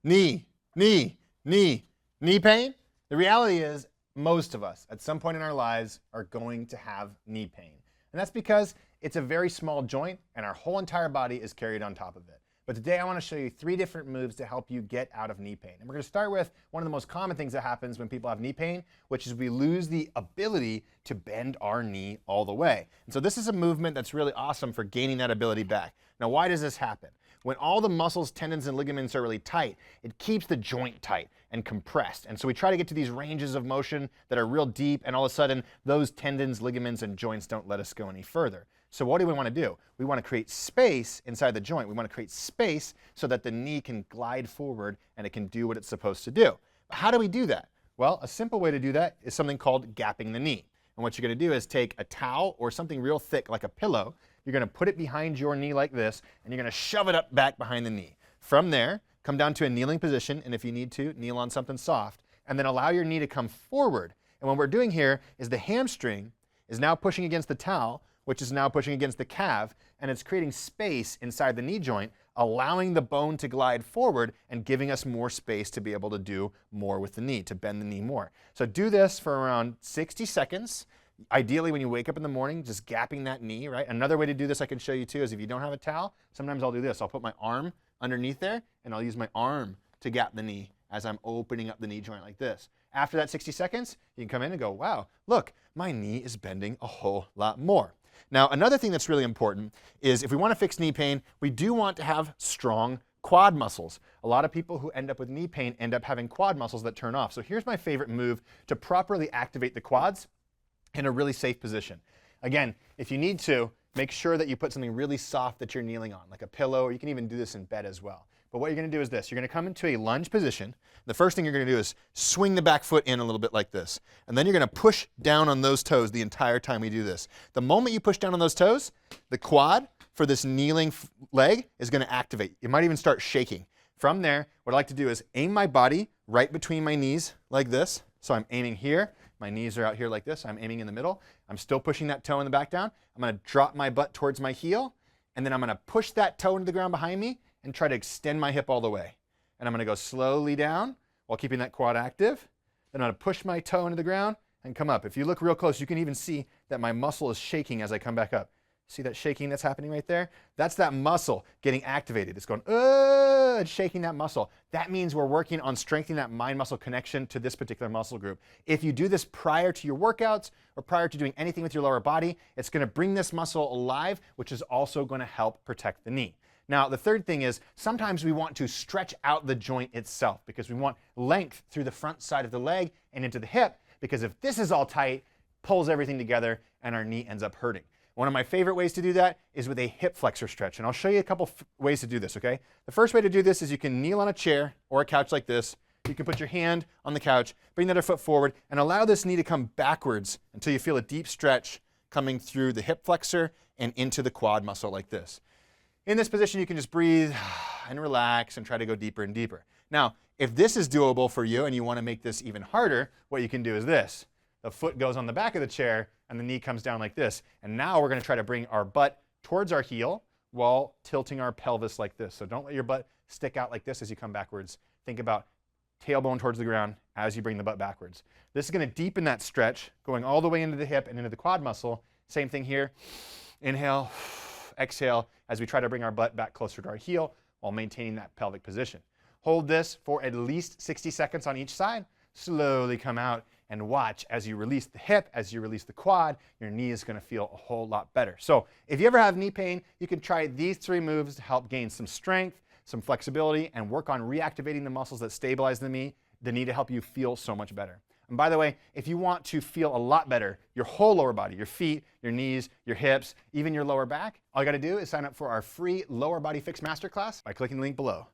knee, knee, knee, knee pain? The reality is most of us at some point in our lives are going to have knee pain. And that's because it's a very small joint and our whole entire body is carried on top of it. But today I want to show you 3 different moves to help you get out of knee pain. And we're going to start with one of the most common things that happens when people have knee pain, which is we lose the ability to bend our knee all the way. And so this is a movement that's really awesome for gaining that ability back. Now, why does this happen? When all the muscles, tendons, and ligaments are really tight, it keeps the joint tight and compressed. And so we try to get to these ranges of motion that are real deep, and all of a sudden, those tendons, ligaments, and joints don't let us go any further. So what do we want to do? We want to create space inside the joint. We want to create space so that the knee can glide forward and it can do what it's supposed to do. But how do we do that? Well, a simple way to do that is something called gapping the knee. And what you're going to do is take a towel or something real thick like a pillow. You're going to put it behind your knee like this, and you're going to shove it up back behind the knee. From there, come down to a kneeling position, and if you need to, kneel on something soft, and then allow your knee to come forward. And what we're doing here is the hamstring is now pushing against the towel, which is now pushing against the calf, and it's creating space inside the knee joint, allowing the bone to glide forward and giving us more space to be able to do more with the knee, to bend the knee more. So do this for around 60 seconds. Ideally, when you wake up in the morning, just gapping that knee, right? Another way to do this I can show you too is if you don't have a towel, sometimes I'll do this. I'll put my arm underneath there, and I'll use my arm to gap the knee as I'm opening up the knee joint like this. After that 60 seconds, you can come in and go, wow, look, my knee is bending a whole lot more. Now, another thing that's really important is if we want to fix knee pain, we do want to have strong quad muscles. A lot of people who end up with knee pain end up having quad muscles that turn off. So here's my favorite move to properly activate the quads in a really safe position. Again, if you need to, make sure that you put something really soft that you're kneeling on, like a pillow, or you can even do this in bed as well. But what you're going to do is this. You're going to come into a lunge position. The first thing you're going to do is swing the back foot in a little bit like this. And then you're going to push down on those toes the entire time we do this. The moment you push down on those toes, the quad for this kneeling leg is going to activate. You might even start shaking. From there, what I like to do is aim my body right between my knees like this. So I'm aiming here. My knees are out here like this. I'm aiming in the middle. I'm still pushing that toe in the back down. I'm going to drop my butt towards my heel, and then I'm going to push that toe into the ground behind me and try to extend my hip all the way. And I'm going to go slowly down while keeping that quad active. Then I'm going to push my toe into the ground and come up. If you look real close, you can even see that my muscle is shaking as I come back up. See that shaking that's happening right there? That's that muscle getting activated. It's going, it's shaking that muscle. That means we're working on strengthening that mind-muscle connection to this particular muscle group. If you do this prior to your workouts or prior to doing anything with your lower body, it's going to bring this muscle alive, which is also going to help protect the knee. Now, the third thing is sometimes we want to stretch out the joint itself because we want length through the front side of the leg and into the hip, because if this is all tight, pulls everything together and our knee ends up hurting. One of my favorite ways to do that is with a hip flexor stretch, and I'll show you a couple ways to do this, okay? The first way to do this is you can kneel on a chair or a couch like this. You can put your hand on the couch, bring the other foot forward, and allow this knee to come backwards until you feel a deep stretch coming through the hip flexor and into the quad muscle like this. In this position, you can just breathe and relax and try to go deeper and deeper. Now, if this is doable for you and you want to make this even harder, what you can do is this. The foot goes on the back of the chair and the knee comes down like this. And now we're going to try to bring our butt towards our heel while tilting our pelvis like this. So don't let your butt stick out like this as you come backwards. Think about tailbone towards the ground as you bring the butt backwards. This is going to deepen that stretch, going all the way into the hip and into the quad muscle. Same thing here. Inhale, exhale, as we try to bring our butt back closer to our heel while maintaining that pelvic position. Hold this for at least 60 seconds on each side. Slowly come out and watch as you release the hip, as you release the quad, your knee is going to feel a whole lot better. So if you ever have knee pain, you can try these 3 moves to help gain some strength, some flexibility, and work on reactivating the muscles that stabilize the knee to help you feel so much better. And by the way, if you want to feel a lot better, your whole lower body, your feet, your knees, your hips, even your lower back, all you got to do is sign up for our free Lower Body Fix Masterclass by clicking the link below.